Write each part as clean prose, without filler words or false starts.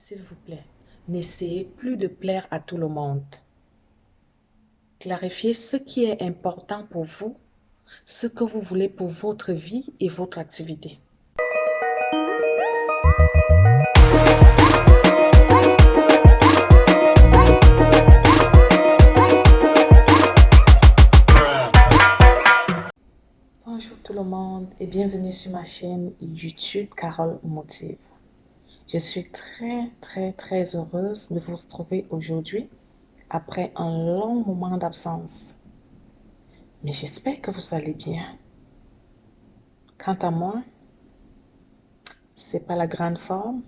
S'il vous plaît, n'essayez plus de plaire à tout le monde. Clarifiez ce qui est important pour vous, ce que vous voulez pour votre vie et votre activité. Bonjour tout le monde et bienvenue sur ma chaîne YouTube Carole Motive. Je suis très heureuse de vous retrouver aujourd'hui après un long moment d'absence. Mais j'espère que vous allez bien. Quant à moi, c'est pas la grande forme,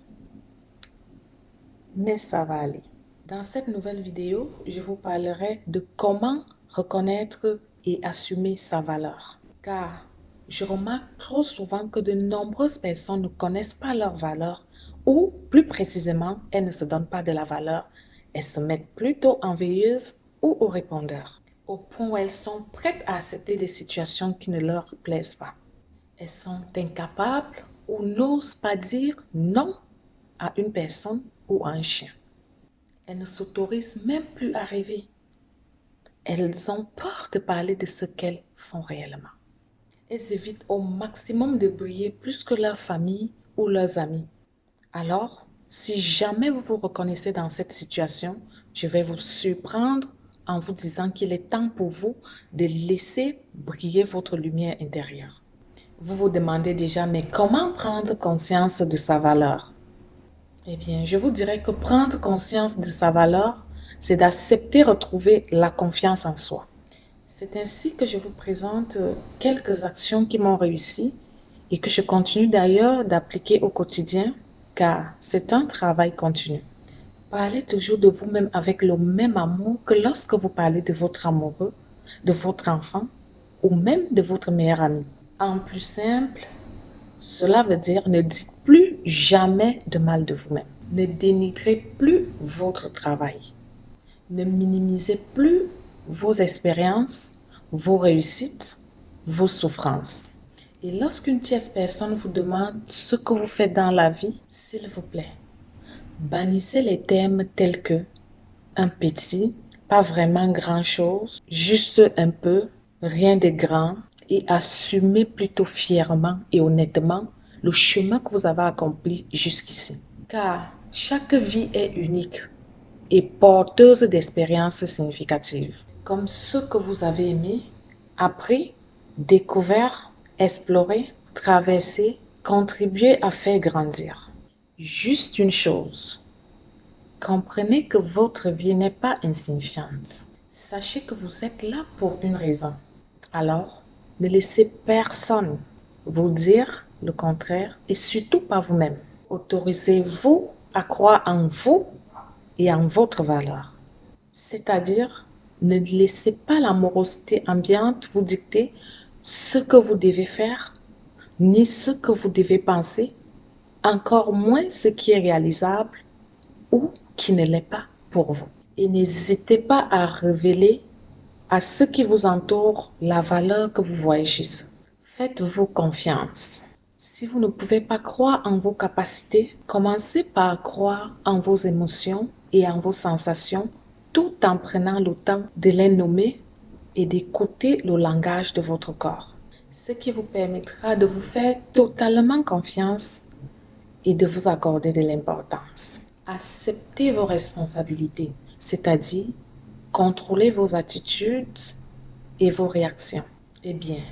mais ça va aller. Dans cette nouvelle vidéo, je vous parlerai de comment reconnaître et assumer sa valeur. Car je remarque trop souvent que de nombreuses personnes ne connaissent pas leur valeur ou, plus précisément, elles ne se donnent pas de la valeur. Elles se mettent plutôt en veilleuse ou au répondeur, au point où elles sont prêtes à accepter des situations qui ne leur plaisent pas. Elles sont incapables ou n'osent pas dire non à une personne ou à un chien. Elles ne s'autorisent même plus à rêver. Elles ont peur de parler de ce qu'elles font réellement. Elles évitent au maximum de briller plus que leur famille ou leurs amis. Alors, si jamais vous vous reconnaissez dans cette situation, je vais vous surprendre en vous disant qu'il est temps pour vous de laisser briller votre lumière intérieure. Vous vous demandez déjà, mais comment prendre conscience de sa valeur? Eh bien, je vous dirais que prendre conscience de sa valeur, c'est d'accepter retrouver la confiance en soi. C'est ainsi que je vous présente quelques actions qui m'ont réussi et que je continue d'ailleurs d'appliquer au quotidien car c'est un travail continu. Parlez toujours de vous-même avec le même amour que lorsque vous parlez de votre amoureux, de votre enfant ou même de votre meilleur ami. En plus simple, cela veut dire ne dites plus jamais de mal de vous-même. Ne dénigrez plus votre travail. Ne minimisez plus vos expériences, vos réussites, vos souffrances. Et lorsqu'une tierce personne vous demande ce que vous faites dans la vie, s'il vous plaît, bannissez les termes tels que un petit, pas vraiment grand-chose, juste un peu, rien de grand, et assumez plutôt fièrement et honnêtement le chemin que vous avez accompli jusqu'ici. Car chaque vie est unique et porteuse d'expériences significatives, comme ce que vous avez aimé, appris, découvert, exploré, traversé, contribué à faire grandir. Juste une chose, comprenez que votre vie n'est pas insignifiante. Sachez que vous êtes là pour une raison. Alors, ne laissez personne vous dire le contraire et surtout pas vous-même. Autorisez-vous à croire en vous et en votre valeur. C'est-à-dire, ne laissez pas la morosité ambiante vous dicter ce que vous devez faire, ni ce que vous devez penser, encore moins ce qui est réalisable ou qui ne l'est pas pour vous. Et n'hésitez pas à révéler à ceux qui vous entourent la valeur que vous voyez chez eux. Faites-vous confiance. Si vous ne pouvez pas croire en vos capacités, commencez par croire en vos émotions et en vos sensations, tout en prenant le temps de les nommer et d'écouter le langage de votre corps. Ce qui vous permettra de vous faire totalement confiance et de vous accorder de l'importance. Acceptez vos responsabilités, c'est-à-dire contrôlez vos attitudes et vos réactions. Eh bien,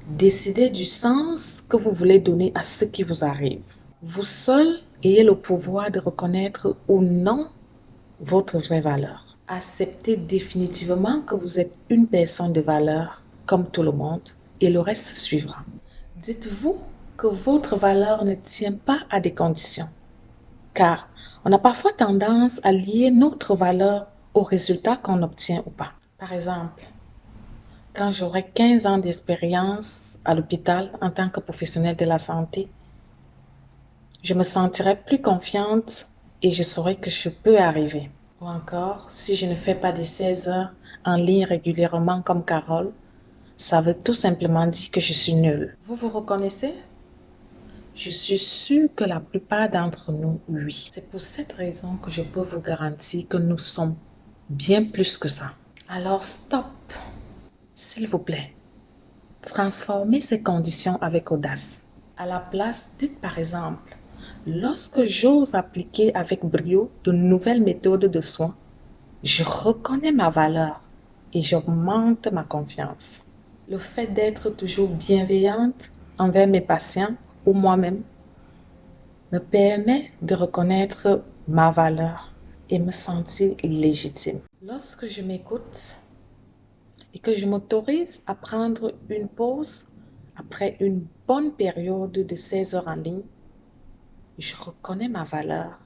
décidez du sens que vous voulez donner à ce qui vous arrive. Vous seul ayez le pouvoir de reconnaître ou non votre vraie valeur. Acceptez définitivement que vous êtes une personne de valeur, comme tout le monde, et le reste suivra. Dites-vous que votre valeur ne tient pas à des conditions, car on a parfois tendance à lier notre valeur aux résultats qu'on obtient ou pas. Par exemple, quand j'aurai 15 ans d'expérience à l'hôpital en tant que professionnelle de la santé, je me sentirai plus confiante et je saurai que je peux arriver. Ou encore, si je ne fais pas des 16 heures en ligne régulièrement comme Carole, ça veut tout simplement dire que je suis nulle. Vous vous reconnaissez? Je suis sûre que la plupart d'entre nous, oui. C'est pour cette raison que je peux vous garantir que nous sommes bien plus que ça. Alors stop, s'il vous plaît. Transformez ces conditions avec audace. À la place, dites par exemple, lorsque j'ose appliquer avec brio de nouvelles méthodes de soins, je reconnais ma valeur et j'augmente ma confiance. Le fait d'être toujours bienveillante envers mes patients ou moi-même me permet de reconnaître ma valeur et me sentir légitime. Lorsque je m'écoute et que je m'autorise à prendre une pause après une bonne période de 16 heures en ligne, je reconnais ma valeur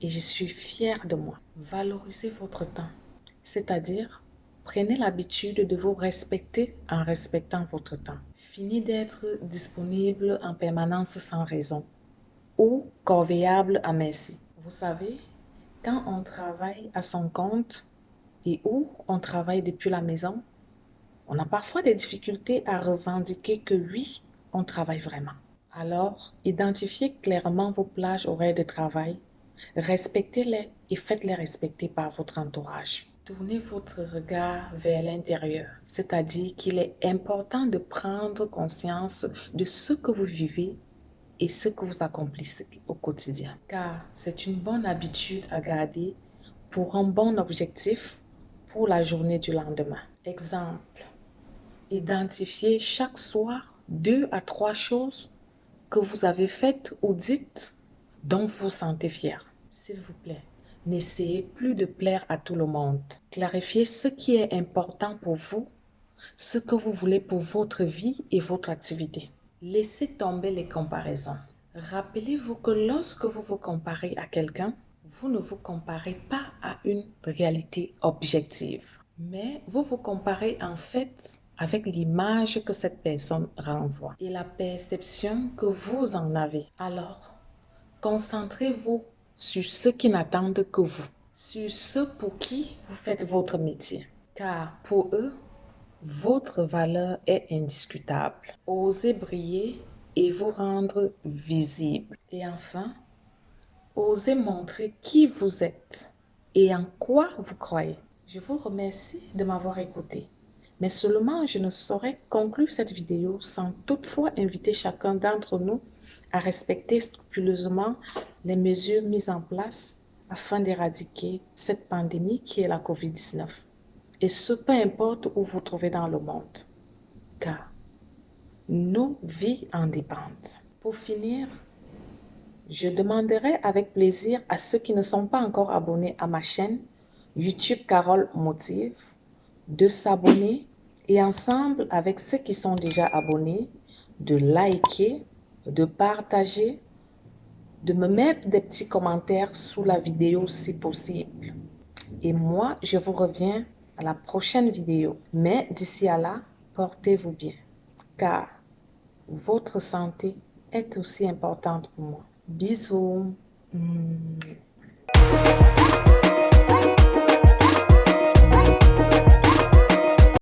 et je suis fière de moi. Valorisez votre temps, c'est-à-dire prenez l'habitude de vous respecter en respectant votre temps. Fini d'être disponible en permanence sans raison ou corvéable à merci. Vous savez, quand on travaille à son compte et où on travaille depuis la maison, on a parfois des difficultés à revendiquer que oui, on travaille vraiment. Alors, identifiez clairement vos plages horaires de travail, respectez-les et faites-les respecter par votre entourage. Tournez votre regard vers l'intérieur, c'est-à-dire qu'il est important de prendre conscience de ce que vous vivez et ce que vous accomplissez au quotidien. Car c'est une bonne habitude à garder pour un bon objectif pour la journée du lendemain. Exemple, identifiez chaque soir 2 à 3 choses que vous avez faites ou dites dont vous vous sentez fier. S'il vous plaît, n'essayez plus de plaire à tout le monde. Clarifiez ce qui est important pour vous, ce que vous voulez pour votre vie et votre activité. Laissez tomber les comparaisons. Rappelez-vous que lorsque vous vous comparez à quelqu'un, vous ne vous comparez pas à une réalité objective, mais vous vous comparez en fait avec l'image que cette personne renvoie et la perception que vous en avez. Alors, concentrez-vous sur ceux qui n'attendent que vous, sur ceux pour qui vous faites votre métier, car pour eux, votre valeur est indiscutable. Osez briller et vous rendre visible. Et enfin, osez montrer qui vous êtes et en quoi vous croyez. Je vous remercie de m'avoir écouté. Mais seulement je ne saurais conclure cette vidéo sans toutefois inviter chacun d'entre nous à respecter scrupuleusement les mesures mises en place afin d'éradiquer cette pandémie qui est la COVID-19. Et ce, peu importe où vous vous trouvez dans le monde, car nos vies en dépendent. Pour finir, je demanderai avec plaisir à ceux qui ne sont pas encore abonnés à ma chaîne YouTube Carole Motive de s'abonner et ensemble avec ceux qui sont déjà abonnés, de liker, de partager, de me mettre des petits commentaires sous la vidéo si possible. Et moi, je vous reviens à la prochaine vidéo. Mais d'ici à là, portez-vous bien, car votre santé est aussi importante pour moi. Bisous.